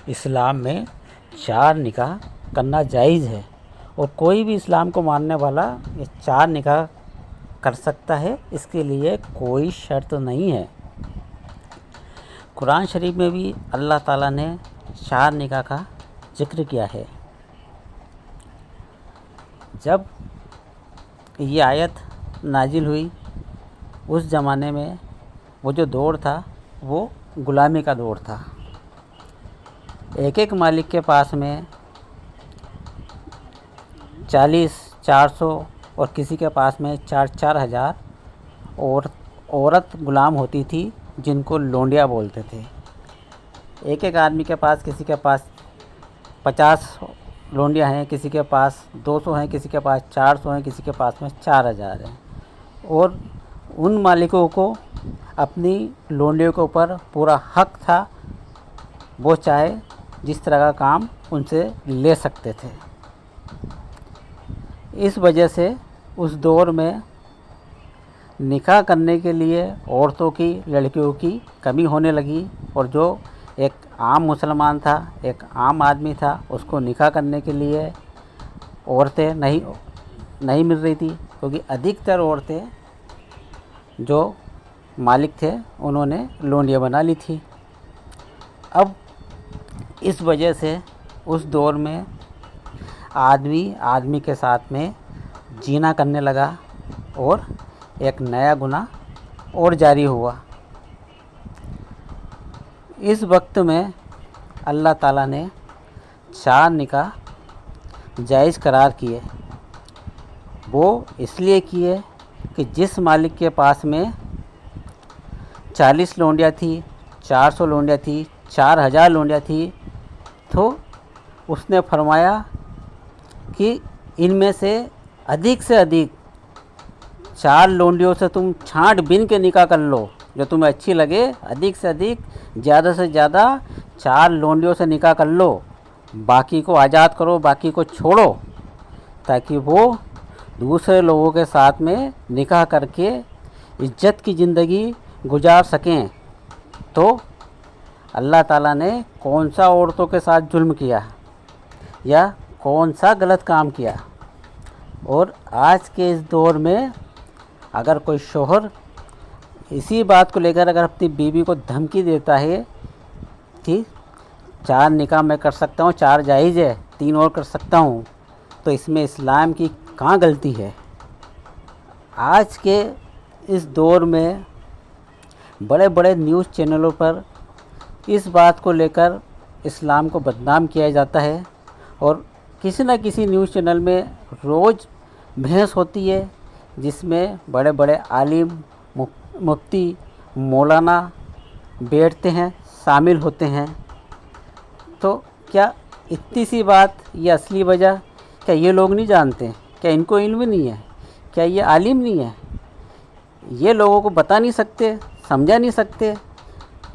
اسلام میں 4 نکاح کرنا جائز ہے اور کوئی بھی اسلام کو ماننے والا یہ 4 نکاح کر سکتا ہے، اس کے لیے کوئی شرط نہیں ہے۔ قرآن شریف میں بھی اللہ تعالیٰ نے 4 نکاح کا ذکر کیا ہے۔ جب یہ آیت نازل ہوئی اس زمانے میں وہ جو دور تھا وہ غلامی کا دور تھا۔ ایک مالک کے پاس میں 40-400 اور کسی کے پاس میں 4-4 ہزار عورت غلام ہوتی تھی جن کو لونڈیا بولتے تھے۔ ایک آدمی کے پاس، کسی کے پاس 50 لونڈیاں ہیں، کسی کے پاس 200 ہیں، کسی کے پاس 400 ہیں، کسی کے پاس میں 4000 ہیں، اور ان مالکوں کو اپنی لونڈیوں کے اوپر پورا حق تھا، وہ چاہے جس طرح کا کام ان سے لے سکتے تھے۔ اس وجہ سے اس دور میں نکاح کرنے کے لیے عورتوں کی، لڑکیوں کی کمی ہونے لگی، اور جو ایک عام مسلمان تھا، ایک عام آدمی تھا، اس کو نکاح کرنے کے لیے عورتیں نہیں مل رہی تھی، کیونکہ ادھکتر عورتیں جو مالک تھے انہوں نے لونڈیاں بنا لی تھی۔ اب اس وجہ سے اس دور میں آدمی کے ساتھ میں جینا کرنے لگا، اور ایک نیا گناہ اور جاری ہوا۔ اس وقت میں اللہ تعالیٰ نے 4 نکاح جائز قرار کیے۔ وہ اس لیے کیے کہ جس مالک کے پاس میں 40 لونڈیاں تھی، 400 لونڈیاں تھی، 4000 لونڈیاں تھی، تو اس نے فرمایا کہ ان میں سے ادھک 4 لونڈیوں سے تم چھانٹ بن کے نکاح کر لو، جو تمہیں اچھی لگے، ادھک سے زیادہ 4 لونڈیوں سے نکاح کر لو، باقی کو آزاد کرو، باقی کو چھوڑو، تاکہ وہ دوسرے لوگوں کے ساتھ میں نکاح کر کے عزت کی زندگی گزار سکیں۔ تو اللہ تعالیٰ نے کون سا عورتوں کے ساتھ ظلم کیا یا کون سا غلط کام کیا؟ اور آج کے اس دور میں اگر کوئی شوہر اسی بات کو لے کر اگر اپنی بیوی کو دھمکی دیتا ہے کہ 4 نکاح میں کر سکتا ہوں، 4 جائز ہے، 3 اور کر سکتا ہوں، تو اس میں اسلام کی کہاں غلطی ہے؟ آج کے اس دور میں بڑے بڑے نیوز چینلوں پر اس بات کو لے کر اسلام کو بدنام کیا جاتا ہے، اور کسی نہ کسی نیوز چینل میں روز بحث ہوتی ہے جس میں بڑے بڑے عالم، مفتی، مولانا بیٹھتے ہیں، شامل ہوتے ہیں۔ تو کیا اتنی سی بات یہ اصلی وجہ کیا یہ لوگ نہیں جانتے؟ کیا ان کو علم نہیں ہے؟ کیا یہ عالم نہیں ہے؟ یہ لوگوں کو بتا نہیں سکتے، سمجھا نہیں سکتے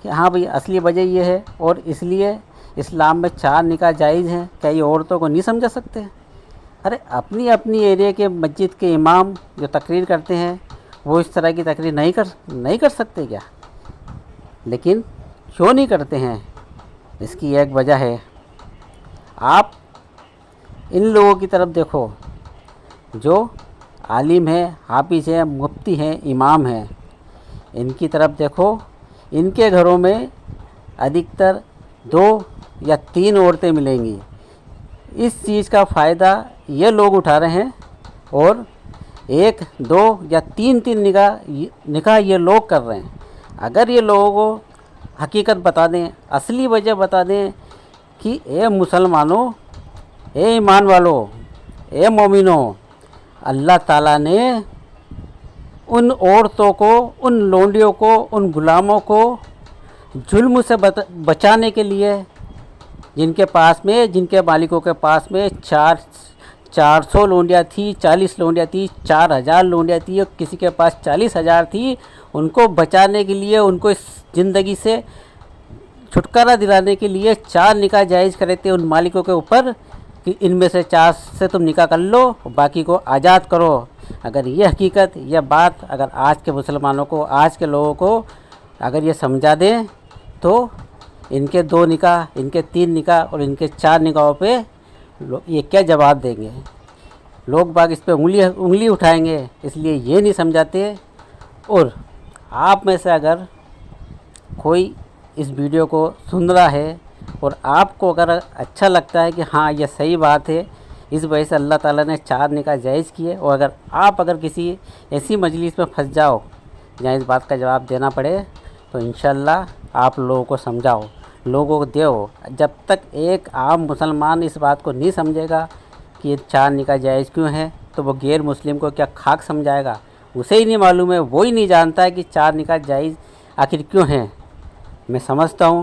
کہ ہاں بھئی اصلی وجہ یہ ہے، اور اس لیے اسلام میں 4 نکاح جائز ہیں؟ کیا یہ عورتوں کو نہیں سمجھا سکتے؟ ارے اپنی ایریا کے مسجد کے امام جو تقریر کرتے ہیں وہ اس طرح کی تقریر نہیں کر سکتے کیا؟ لیکن کیوں نہیں کرتے ہیں؟ اس کی ایک وجہ ہے۔ آپ ان لوگوں کی طرف دیکھو جو عالم ہیں، حافظ ہیں، مفتی ہیں، امام ہیں، ان کی طرف دیکھو، ان کے گھروں میں ادھکتر 2 یا 3 عورتیں ملیں گی۔ اس چیز کا فائدہ یہ لوگ اٹھا رہے ہیں، اور 1، 2 یا 3 نکاح یہ لوگ کر رہے ہیں۔ اگر یہ لوگوں کو حقیقت بتا دیں، اصلی وجہ بتا دیں کہ اے مسلمانوں، اے ایمان والو، اے مومنوں، اللہ تعالیٰ نے ان عورتوں کو، ان لونڈیوں کو، ان غلاموں کو ظلم سے بچانے کے لیے جن کے مالکوں کے پاس میں 400 لونڈیاں تھی، 40 لونڈیاں تھی، 4000 لونڈیاں تھی، اور کسی کے پاس 40,000 تھی، ان کو بچانے کے لیے، ان کو اس زندگی سے چھٹکارا دلانے کے لیے 4 نکاح جائز کرے تھے ان مالکوں کے اوپر کہ ان میں سے 4 سے تم نکاح کر لو، باقی کو آزاد کرو۔ اگر یہ حقیقت، یہ بات اگر آج کے مسلمانوں کو، آج کے لوگوں کو اگر یہ سمجھا دیں تو ان کے 2 نکاح، ان کے 3 نکاح اور ان کے 4 نکاحوں پہ یہ کیا جواب دیں گے؟ لوگ باغ اس پہ انگلی اٹھائیں گے، اس لیے یہ نہیں سمجھاتے۔ اور آپ میں سے اگر کوئی اس ویڈیو کو سن رہا ہے اور آپ کو اگر اچھا لگتا ہے کہ ہاں یہ صحیح بات ہے، اس وجہ سے اللہ تعالیٰ نے 4 نکاح جائز کیے، اور اگر کسی ایسی مجلس میں پھنس جاؤ جہاں اس بات کا جواب دینا پڑے، تو انشاءاللہ آپ لوگوں کو سمجھاؤ، لوگوں کو دیو۔ جب تک ایک عام مسلمان اس بات کو نہیں سمجھے گا کہ یہ 4 نکاح جائز کیوں ہیں، تو وہ غیر مسلم کو کیا خاک سمجھائے گا؟ اسے ہی نہیں معلوم ہے، وہی نہیں جانتا ہے کہ 4 نکاح جائز آخر کیوں ہیں۔ میں سمجھتا ہوں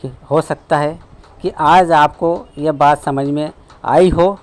کہ ہو سکتا ہے کہ آج آپ کو یہ بات سمجھ میں آئی ہو،